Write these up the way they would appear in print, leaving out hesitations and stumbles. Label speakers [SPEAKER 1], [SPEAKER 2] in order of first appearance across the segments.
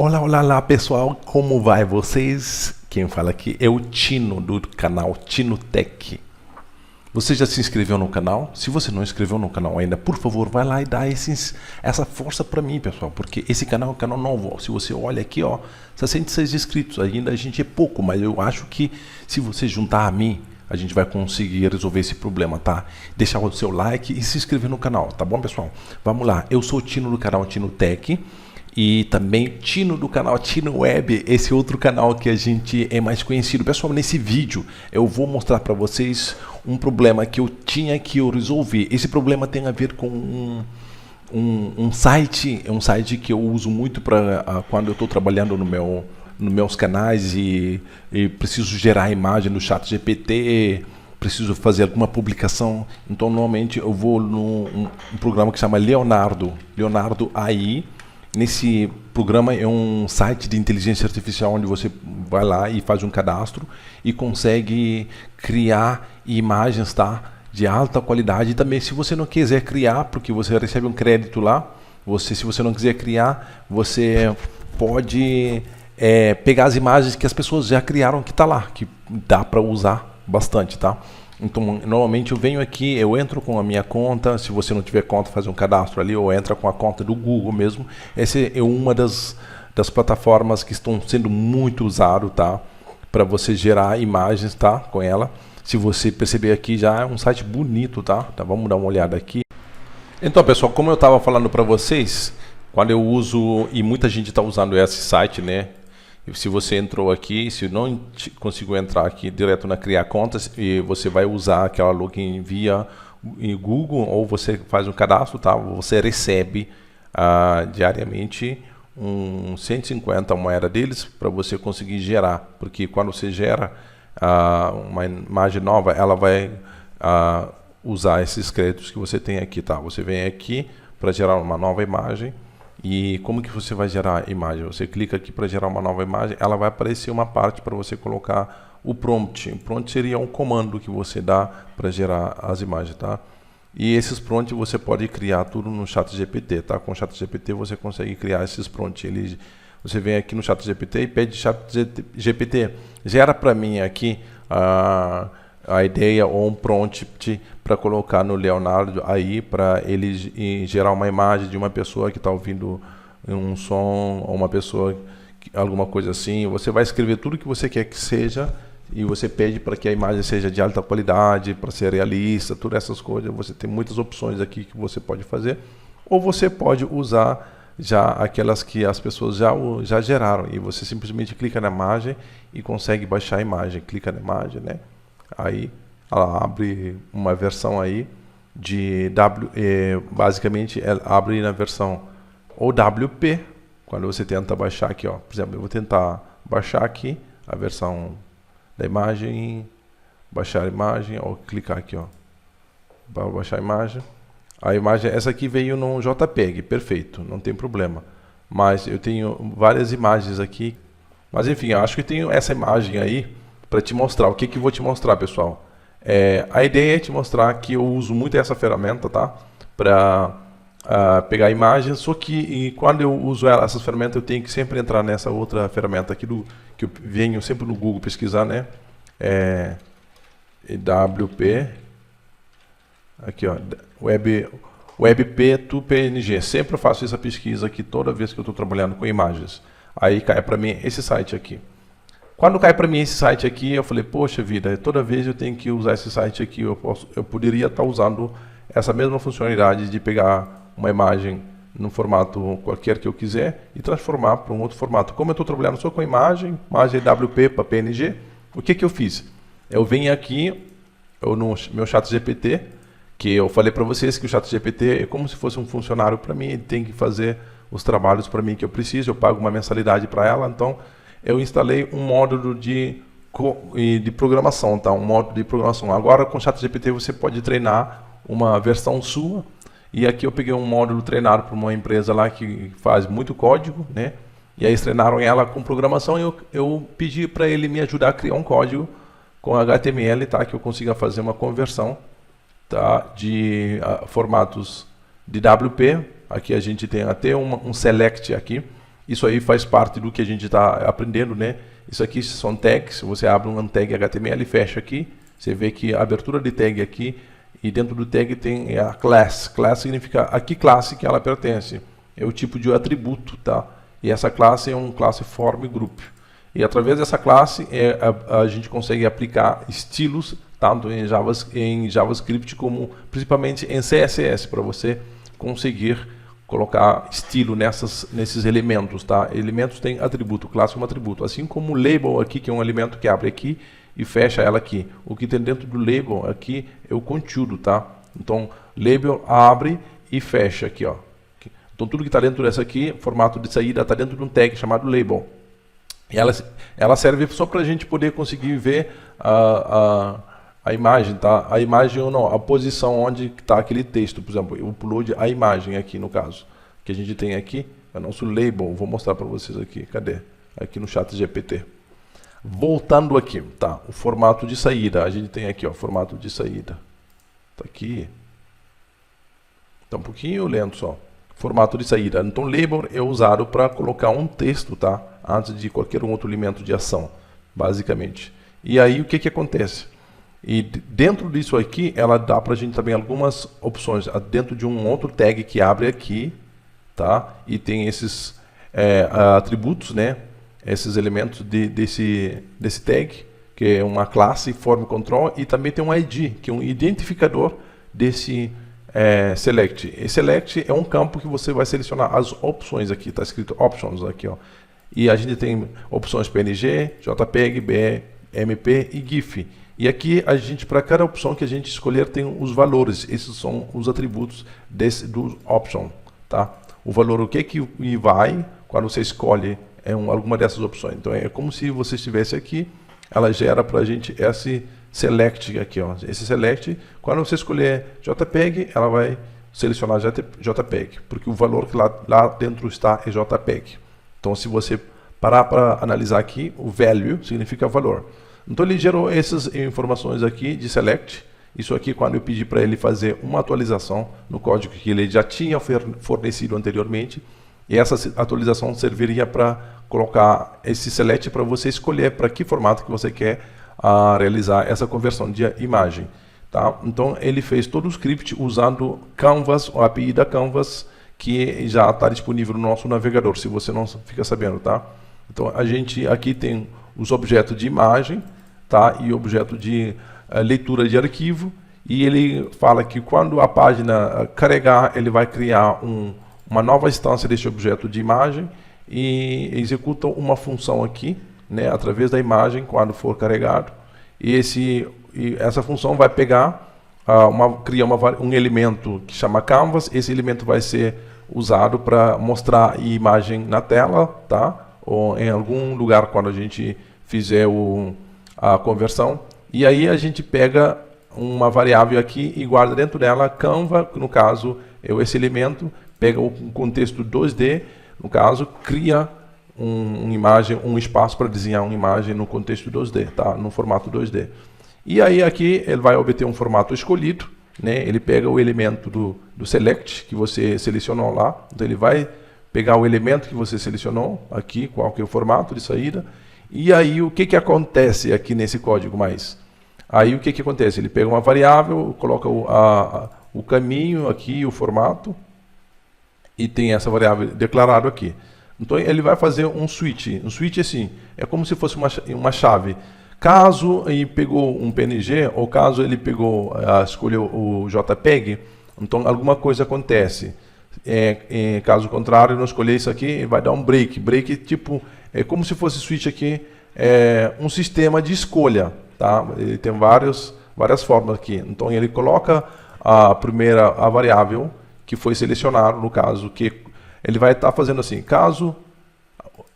[SPEAKER 1] Olá, olá, olá pessoal, como vai vocês? Quem fala aqui é o Tino do canal Tino Tech. Você já se inscreveu no canal? Se você não inscreveu no canal ainda, por favor, vai lá e dá essa força para mim, pessoal, porque esse canal é um canal novo. Se você olha aqui, ó, 66 inscritos, ainda a gente é pouco, mas eu acho que se você juntar a mim, a gente vai conseguir resolver esse problema, tá? Deixar o seu like e se inscrever no canal, tá bom, pessoal? Vamos lá, eu sou o Tino do canal Tino Tech. E também Tino do canal Tino Web, esse outro canal que a gente é mais conhecido. Pessoal, nesse vídeo eu vou mostrar para vocês um problema que eu tinha que resolver. Esse problema tem a ver com um site que eu uso muito para quando eu estou trabalhando nos meus canais e preciso gerar imagem no ChatGPT, preciso fazer alguma publicação. Então normalmente eu vou num programa que se chama Leonardo AI. Nesse programa é um site de inteligência artificial onde você vai lá e faz um cadastro e consegue criar imagens, tá, de alta qualidade. E também, se você não quiser criar, porque você recebe um crédito lá, se você não quiser criar, você pode pegar as imagens que as pessoas já criaram, que está lá, que dá para usar bastante, tá? Então, normalmente eu venho aqui, eu entro com a minha conta. Se você não tiver conta, faz um cadastro ali, ou entra com a conta do Google mesmo. Essa é uma das plataformas que estão sendo muito usado, tá? Para você gerar imagens, tá? Com ela. Se você perceber aqui, já é um site bonito, tá? Vamos dar uma olhada aqui. Então, pessoal, como eu estava falando para vocês, quando eu uso, e muita gente está usando esse site, né? Se você entrou aqui, se não conseguiu entrar aqui direto na criar contas, e você vai usar aquela login via Google, ou você faz um cadastro, tá? Você recebe diariamente 150 moeda deles para você conseguir gerar, porque quando você gera uma imagem nova, ela vai usar esses créditos que você tem aqui, tá? Você vem aqui para gerar uma nova imagem. E como que você vai gerar a imagem? Você clica aqui para gerar uma nova imagem, ela vai aparecer uma parte para você colocar o prompt. O prompt seria um comando que você dá para gerar as imagens, tá? E esses prompts você pode criar tudo no ChatGPT, tá? Com o ChatGPT você consegue criar esses prompts. Você vem aqui no ChatGPT e pede ChatGPT, gera para mim aqui a ideia ou um prompt para colocar no Leonardo aí, para ele gerar uma imagem de uma pessoa que está ouvindo um som, ou uma pessoa, alguma coisa assim. Você vai escrever tudo que você quer que seja e você pede para que a imagem seja de alta qualidade, para ser realista, todas essas coisas. Você tem muitas opções aqui que você pode fazer, ou você pode usar já aquelas que as pessoas já geraram, e você simplesmente clica na imagem e consegue baixar a imagem. Clica na imagem, né? Aí ela abre uma versão aí de basicamente ela abre na versão OWP. Quando você tenta baixar aqui, ó, por exemplo, eu vou tentar baixar aqui a versão da imagem, baixar a imagem, ou clicar aqui, ó, para baixar a imagem. A imagem, essa aqui veio no JPEG, perfeito, não tem problema. Mas eu tenho várias imagens aqui. Mas enfim, eu acho que tenho essa imagem aí para te mostrar. O que eu vou te mostrar, pessoal? A ideia é te mostrar que eu uso muito essa ferramenta, tá? Para pegar imagens, só que quando eu uso essas ferramentas, eu tenho que sempre entrar nessa outra ferramenta aqui que eu venho sempre no Google pesquisar, né? WP, aqui, ó, WebP to PNG. Sempre eu faço essa pesquisa aqui toda vez que eu estou trabalhando com imagens. Aí cai para mim esse site aqui. Quando cai para mim esse site aqui, eu falei, poxa vida, toda vez eu tenho que usar esse site aqui. Eu poderia estar usando essa mesma funcionalidade de pegar uma imagem no formato qualquer que eu quiser e transformar para um outro formato. Como eu estou trabalhando só com imagem WP para PNG, o que eu fiz? Eu venho aqui no meu ChatGPT, que eu falei para vocês que o ChatGPT é como se fosse um funcionário para mim, ele tem que fazer os trabalhos para mim que eu preciso, eu pago uma mensalidade para ela, então eu instalei um módulo de programação, tá? Um módulo de programação. Agora com o ChatGPT você pode treinar uma versão sua, e aqui eu peguei um módulo treinado por uma empresa lá que faz muito código, né? E aí eles treinaram ela com programação, e eu pedi para ele me ajudar a criar um código com HTML, tá? Que eu consiga fazer uma conversão, tá? De formatos de WP. Aqui a gente tem até um select aqui, Isso aí faz parte do que a gente está aprendendo, né? Isso aqui são tags, você abre um tag HTML e fecha aqui, você vê que a abertura de tag aqui, e dentro do tag tem a class. Class significa a que classe que ela pertence. É o tipo de atributo, tá? E essa classe é um classe form group. E através dessa classe a gente consegue aplicar estilos tanto em JavaScript como principalmente em CSS para você conseguir colocar estilo nesses elementos, tá? Elementos têm atributo, classe é um atributo. Assim como o label aqui, que é um elemento que abre aqui e fecha ela aqui. O que tem dentro do label aqui é o conteúdo, tá? Então, label abre e fecha aqui, ó. Então, tudo que está dentro dessa aqui, formato de saída, está dentro de um tag chamado label. E ela serve só para a gente poder conseguir ver a imagem, tá? A imagem ou não, a posição onde está aquele texto, por exemplo, eu upload a imagem aqui no caso, que a gente tem aqui, é o nosso label, vou mostrar para vocês aqui, cadê? Aqui no chat GPT. Voltando aqui, tá? O formato de saída, a gente tem aqui, ó, formato de saída. Tá aqui. Tá um pouquinho lento só. Formato de saída. Então, label é usado para colocar um texto, tá? Antes de qualquer outro elemento de ação, basicamente. E aí, o que acontece? E dentro disso aqui, ela dá para a gente também algumas opções. Dentro de um outro tag que abre aqui, tá? E tem esses atributos, né? Esses elementos desse tag, que é uma classe form control, e também tem um ID, que é um identificador desse select. E select é um campo que você vai selecionar as opções aqui, está escrito options aqui, ó. E a gente tem opções PNG, JPEG, BMP e GIF. E aqui a gente, para cada opção que a gente escolher, tem os valores. Esses são os atributos do option, tá? O valor, o que vai quando você escolhe alguma dessas opções. Então é como se você estivesse aqui, ela gera para a gente esse select aqui, ó. Esse select, quando você escolher JPEG, ela vai selecionar JPEG, porque o valor que lá dentro está é JPEG. Então, se você parar para analisar aqui, o value significa valor. Então, ele gerou essas informações aqui de select. Isso aqui, quando eu pedi para ele fazer uma atualização no código que ele já tinha fornecido anteriormente, e essa atualização serviria para colocar esse select para você escolher para que formato que você quer realizar essa conversão de imagem. Tá? Então, ele fez todo o script usando Canvas, o API da Canvas, que já está disponível no nosso navegador, se você não fica sabendo, tá? Então, a gente aqui tem os objetos de imagem, tá? E objeto de leitura de arquivo, e ele fala que quando a página carregar, ele vai criar uma nova instância desse objeto de imagem e executa uma função aqui, né, através da imagem, quando for carregado, e essa função vai pegar, criar um elemento que chama Canvas. Esse elemento vai ser usado para mostrar a imagem na tela, tá? Ou em algum lugar quando a gente fizer a conversão. E aí a gente pega uma variável aqui e guarda dentro dela Canva, no caso é esse elemento, pega o contexto 2D, no caso, cria uma imagem, um espaço para desenhar uma imagem no contexto 2D, tá? No formato 2D. E aí aqui ele vai obter um formato escolhido, né? Ele pega o elemento do select que você selecionou lá, então ele vai pegar o elemento que você selecionou aqui, qual que é o formato de saída, e aí o que acontece aqui nesse código mais? Aí o que acontece? Ele pega uma variável, coloca o caminho aqui, o formato, e tem essa variável declarada aqui. Então ele vai fazer um switch. Um switch assim, é como se fosse uma chave. Caso ele pegou um PNG, ou caso ele escolheu o JPEG, então alguma coisa acontece. Caso contrário, não escolher isso aqui, ele vai dar um break. Break tipo, é como se fosse switch aqui, um sistema de escolha. Tá? Ele tem várias formas aqui. Então ele coloca a variável que foi selecionada, no caso, que ele vai estar fazendo assim,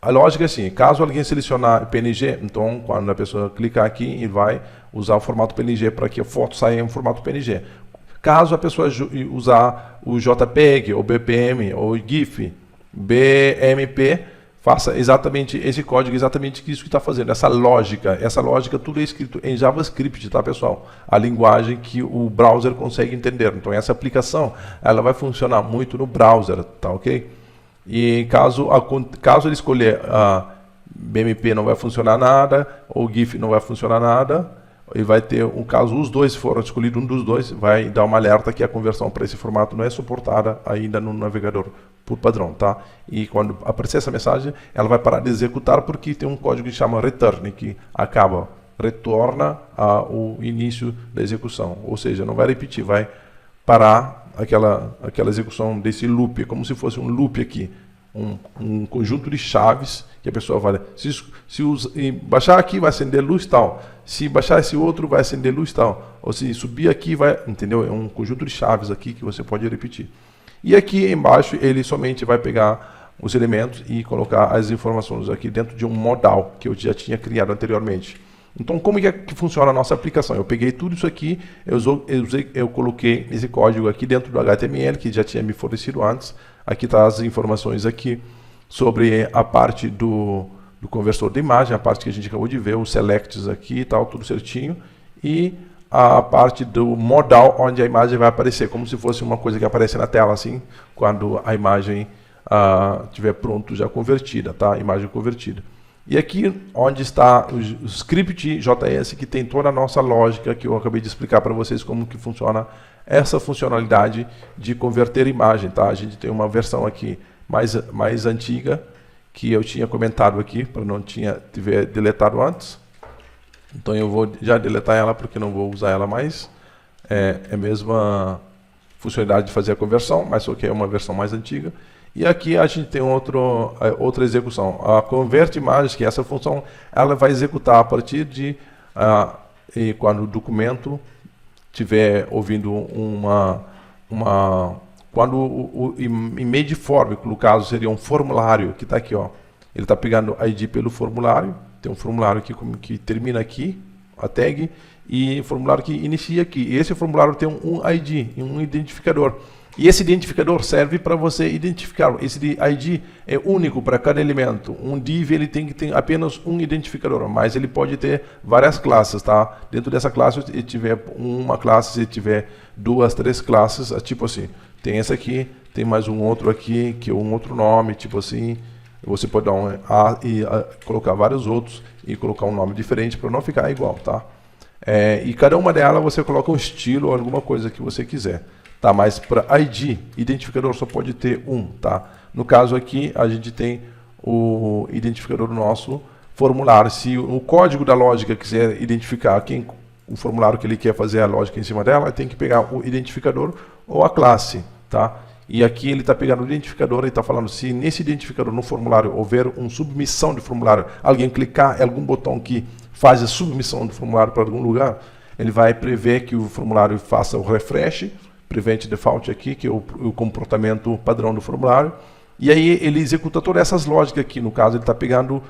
[SPEAKER 1] a lógica é assim, caso alguém selecionar PNG, então quando a pessoa clicar aqui, ele vai usar o formato PNG para que a foto saia em formato PNG. Caso a pessoa usar o JPEG, ou BPM, ou GIF, BMP, faça exatamente esse código, exatamente isso que está fazendo. Essa lógica tudo é escrito em JavaScript, tá, pessoal? A linguagem que o browser consegue entender. Então essa aplicação, ela vai funcionar muito no browser, tá ok? E caso ele escolher BMP não vai funcionar nada, ou GIF não vai funcionar nada, e vai ter um caso, os dois foram escolhidos, um dos dois vai dar uma alerta que a conversão para esse formato não é suportada ainda no navegador por padrão, tá? E quando aparecer essa mensagem, ela vai parar de executar porque tem um código que chama return, que retorna ao início da execução, ou seja, não vai repetir, vai parar aquela execução desse loop, como se fosse um loop aqui, um conjunto de chaves que a pessoa vai, se baixar aqui vai acender luz tal, se baixar esse outro vai acender luz tal, ou se subir aqui vai, entendeu? É um conjunto de chaves aqui que você pode repetir. E aqui embaixo ele somente vai pegar os elementos e colocar as informações aqui dentro de um modal que eu já tinha criado anteriormente. Então, como é que funciona a nossa aplicação? Eu peguei tudo isso aqui, eu coloquei esse código aqui dentro do HTML, que já tinha me fornecido antes. Aqui está as informações aqui sobre a parte do conversor de imagem, a parte que a gente acabou de ver, os selects aqui e tal, tudo certinho. E a parte do modal, onde a imagem vai aparecer, como se fosse uma coisa que aparece na tela, assim, quando a imagem estiver pronto, já convertida, tá? Imagem convertida. E aqui onde está o script JS, que tem toda a nossa lógica que eu acabei de explicar para vocês como que funciona essa funcionalidade de converter imagem, tá? A gente tem uma versão aqui mais antiga que eu tinha comentado aqui, para não tiver deletado antes. Então eu vou já deletar ela porque não vou usar ela mais. É a mesma funcionalidade de fazer a conversão, mas só que é uma versão mais antiga. E aqui a gente tem outra execução. A convert imagens, que é essa função, ela vai executar a partir de quando o documento estiver ouvindo quando o image form, que no caso seria um formulário, que está aqui, ó. Ele está pegando ID pelo formulário, tem um formulário aqui que termina aqui, a tag, e formulário que inicia aqui. E esse formulário tem um ID, um identificador. E esse identificador serve para você identificar. Esse ID é único para cada elemento. Um div ele tem que ter apenas um identificador, mas ele pode ter várias classes, tá? Dentro dessa classe, se tiver uma classe, se tiver duas, três classes, tipo assim. Tem essa aqui, tem mais um outro aqui, que é um outro nome, tipo assim. Você pode dar colocar vários outros e colocar um nome diferente para não ficar igual, tá? E cada uma delas você coloca um estilo ou alguma coisa que você quiser. Tá, mas para ID, identificador só pode ter um, tá? No caso aqui, a gente tem o identificador do nosso formulário. Se o código da lógica quiser identificar o formulário que ele quer fazer a lógica em cima dela, tem que pegar o identificador ou a classe, tá? E aqui ele está pegando o identificador e está falando se nesse identificador no formulário houver uma submissão de formulário, alguém clicar em algum botão que faz a submissão do formulário para algum lugar, ele vai prever que o formulário faça o refresh, prevent default aqui, que é o comportamento padrão do formulário, e aí ele executa todas essas lógicas aqui. No caso, ele está pegando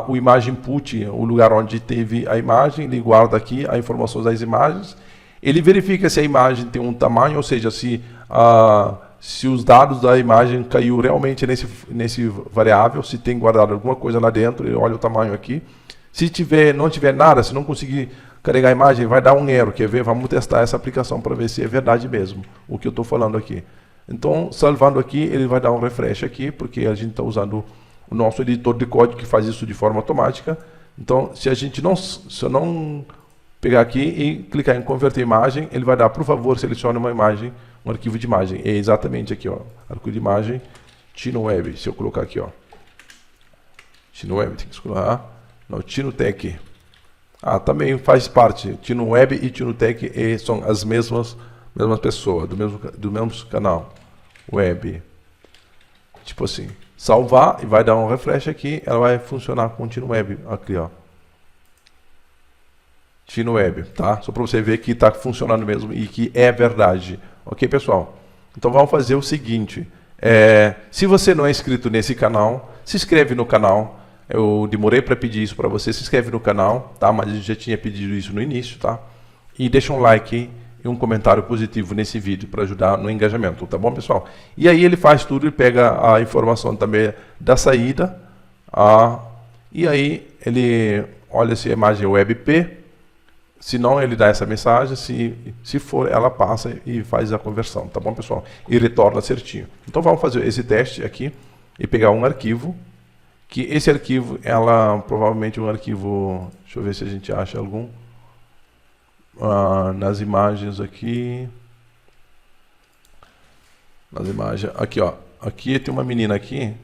[SPEAKER 1] o imagem input, o lugar onde teve a imagem, ele guarda aqui as informações das imagens, ele verifica se a imagem tem um tamanho, ou seja, se os dados da imagem caiu realmente nesse variável, se tem guardado alguma coisa lá dentro, ele olha o tamanho aqui. Se não tiver nada, se não conseguir carregar a imagem, vai dar um erro. Quer ver? Vamos testar essa aplicação para ver se é verdade mesmo o que eu estou falando aqui. Então, salvando aqui, ele vai dar um refresh aqui, porque a gente está usando o nosso editor de código que faz isso de forma automática. Então, se eu não pegar aqui e clicar em converter imagem, ele vai dar, por favor, selecione uma imagem, um arquivo de imagem. É exatamente aqui, ó, arquivo de imagem, TinoWeb. Se eu colocar aqui, ó, TinoWeb, tem que escolher, não, TinoTech. Também faz parte. TinoWeb e TinoTech são as mesmas pessoas, do mesmo canal. Web. Tipo assim. Salvar e vai dar um refresh aqui. Ela vai funcionar com o TinoWeb. Aqui, ó. TinoWeb, tá? Só para você ver que está funcionando mesmo e que é verdade. Ok, pessoal? Então vamos fazer o seguinte. Se você não é inscrito nesse canal, se inscreve no canal. Eu demorei para pedir isso para você, se inscreve no canal, tá? Mas a gente já tinha pedido isso no início, tá? E deixa um like e um comentário positivo nesse vídeo para ajudar no engajamento, tá bom, pessoal? E aí ele faz tudo, ele pega a informação também da saída, e aí ele olha se a imagem é WebP, se não ele dá essa mensagem, se for ela passa e faz a conversão, tá bom, pessoal? E retorna certinho. Então vamos fazer esse teste aqui. e pegar um arquivo, que esse arquivo, ela provavelmente um arquivo, deixa eu ver se a gente acha algum, nas imagens aqui, aqui ó, aqui tem uma menina aqui,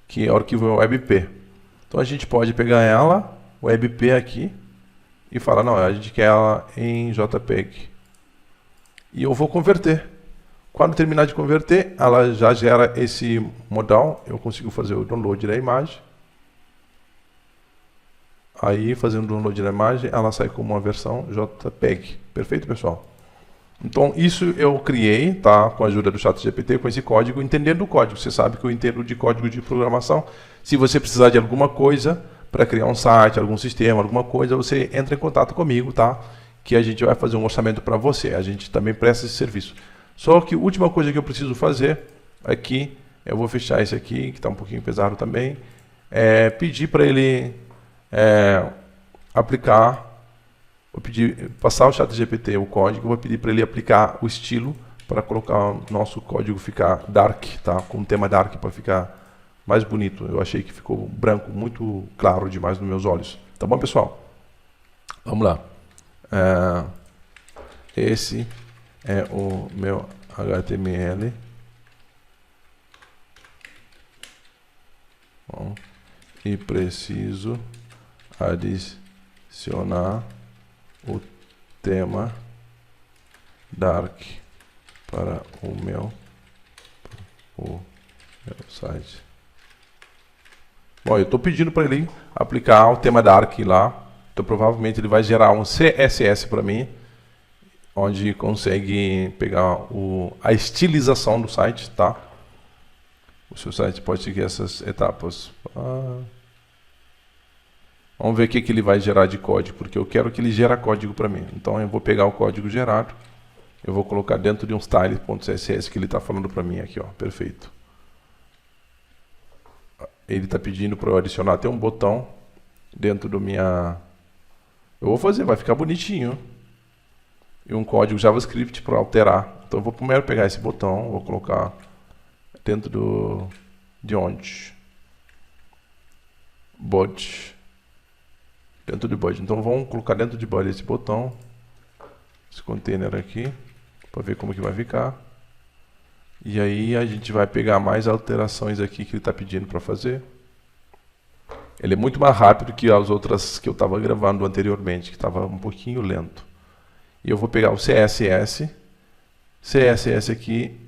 [SPEAKER 1] que é o arquivo WebP. Então a gente pode pegar ela, o WebP aqui, e falar, não, a gente quer ela em JPEG. E eu vou converter. Quando terminar de converter, ela já gera esse modal, eu consigo fazer o download da imagem. Aí, fazendo o download da imagem, ela sai como uma versão JPEG. Perfeito, pessoal? Então, isso eu criei, tá? Com a ajuda do ChatGPT, com esse código, entendendo o código. Você sabe que eu entendo de código de programação. Se você precisar de alguma coisa para criar um site, algum sistema, alguma coisa, você entra em contato comigo, tá? Que a gente vai fazer um orçamento para você. A gente também presta esse serviço. Só que a última coisa que eu preciso fazer aqui, eu vou fechar esse aqui, que está um pouquinho pesado também, é pedir para ele aplicar. Vou pedir, passar o ChatGPT, o código, vou pedir para ele aplicar o estilo para colocar o nosso código ficar dark, tá? Com o tema dark para ficar mais bonito. Eu achei que ficou branco, muito claro demais nos meus olhos. Tá bom, pessoal? Vamos lá. Esse é o meu HTML. Bom, e preciso adicionar o tema dark para o meu site. Bom, eu estou pedindo para ele aplicar o tema dark lá. Então provavelmente ele vai gerar um CSS para mim, onde consegue pegar a estilização do site, tá? O seu site pode seguir essas etapas. Vamos ver o que ele vai gerar de código, porque eu quero que ele gere código para mim. Então eu vou pegar o código gerado, eu vou colocar dentro de um style.css que ele está falando para mim aqui, ó. Perfeito. Ele está pedindo para eu adicionar até um botão dentro do minha... Eu vou fazer, vai ficar bonitinho. E um código JavaScript para alterar. Então eu vou primeiro pegar esse botão, vou colocar dentro de onde? Body. Dentro de body. Então vamos colocar dentro de body esse botão, esse container aqui, para ver como que vai ficar. E aí a gente vai pegar mais alterações aqui que ele está pedindo para fazer. Ele é muito mais rápido que as outras que eu estava gravando anteriormente, que estava um pouquinho lento. E eu vou pegar o CSS. CSS aqui,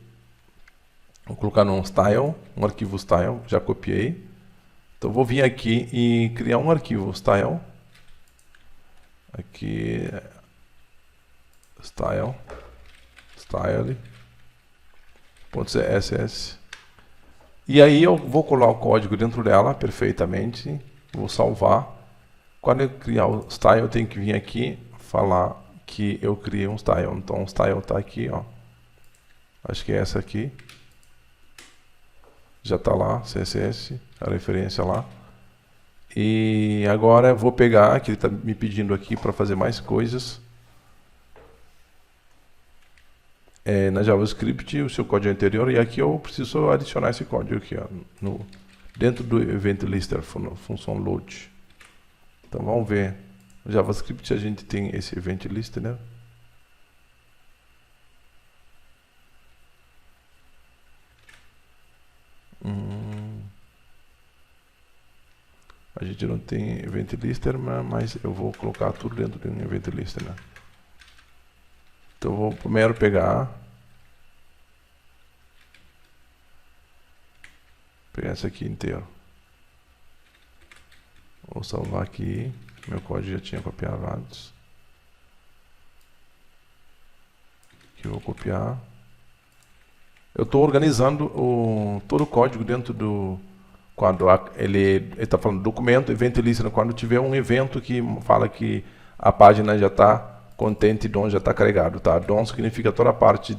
[SPEAKER 1] vou colocar num style, um arquivo style, já copiei. Então vou vir aqui e criar um arquivo style. Aqui, style.css. E aí eu vou colar o código dentro dela perfeitamente, vou salvar. Quando eu criar o style, eu tenho que vir aqui falar que eu criei um style. Então o style está aqui, ó. Acho que é essa aqui. Já está lá, CSS, a referência lá. E agora eu vou pegar, que ele está me pedindo aqui para fazer mais coisas. Na JavaScript, o seu código anterior, e aqui eu preciso adicionar esse código aqui, ó, dentro do event lister, função load. Então vamos ver, no JavaScript a gente tem esse event lister, né? A gente não tem event lister, mas eu vou colocar tudo dentro de um event lister, né? Então eu vou primeiro pegar essa aqui inteiro. Vou salvar aqui. Meu código já tinha copiado antes. Aqui eu vou copiar. Eu estou organizando todo o código dentro do... Quando ele está falando documento, event listener, quando tiver um evento que fala que a página já está contente, DOM já está carregado, tá? DOM significa toda a parte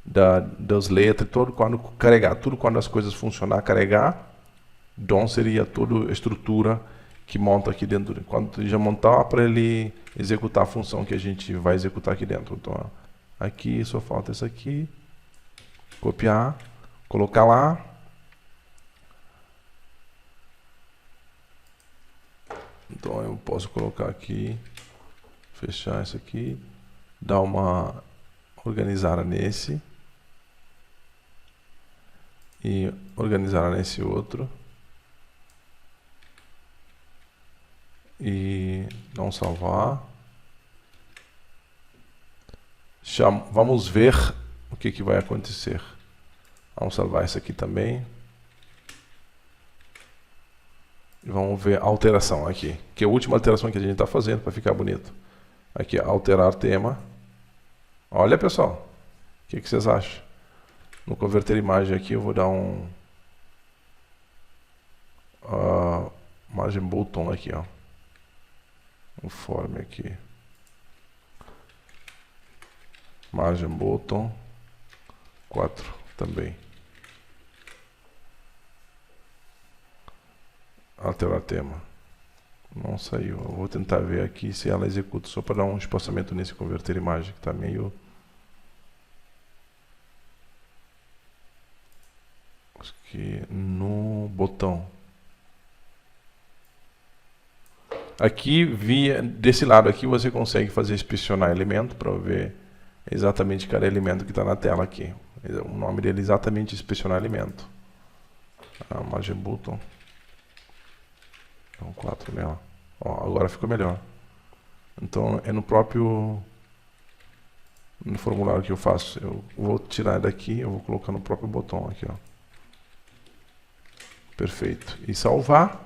[SPEAKER 1] das letras, tudo quando carregar, tudo quando as coisas funcionar, carregar. DOM seria toda a estrutura que monta aqui dentro. Quando já montar, para ele executar a função que a gente vai executar aqui dentro. Então, aqui só falta isso aqui, copiar, colocar lá. Então eu posso colocar aqui, fechar isso aqui, dar uma organizada nesse e organizar nesse outro e não salvar. Vamos ver o que vai acontecer. Vamos salvar isso aqui também. E vamos ver a alteração aqui, que é a última alteração que a gente está fazendo para ficar bonito. Aqui, alterar tema. Olha, pessoal, o que vocês acham? No converter imagem aqui eu vou dar um margem bottom aqui, ó. Um form aqui. Margem bottom 4 também. Alterar tema. Não saiu. Eu vou tentar ver aqui se ela executa, só para dar um espaçamento nesse converter imagem, que está meio... Aqui no botão. Aqui, desse lado aqui, você consegue fazer inspecionar elemento para ver exatamente cada elemento que está na tela aqui. O nome dele é exatamente inspecionar elemento. A margem button. Então 4 nela. Ó, agora ficou melhor. Então é no formulário que eu faço. Eu vou tirar daqui, eu vou colocar no próprio botão aqui, ó. Perfeito. E salvar.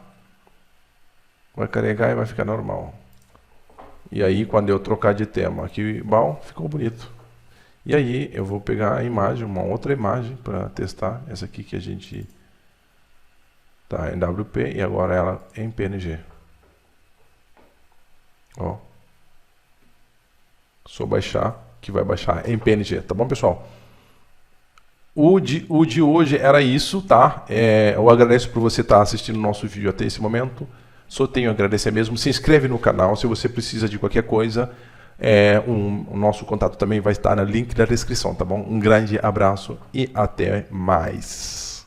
[SPEAKER 1] Vai carregar e vai ficar normal. E aí quando eu trocar de tema aqui, bom, ficou bonito. E aí eu vou pegar a imagem, uma outra imagem para testar. Essa aqui que a gente tá em WP e agora ela em PNG. Ó. Só baixar, que vai baixar em PNG, tá bom, pessoal? O de hoje era isso, tá? Eu agradeço por você estar assistindo o nosso vídeo até esse momento. Só tenho a agradecer mesmo. Se inscreve no canal se você precisa de qualquer coisa. O nosso contato também vai estar no link da descrição, tá bom? Um grande abraço e até mais.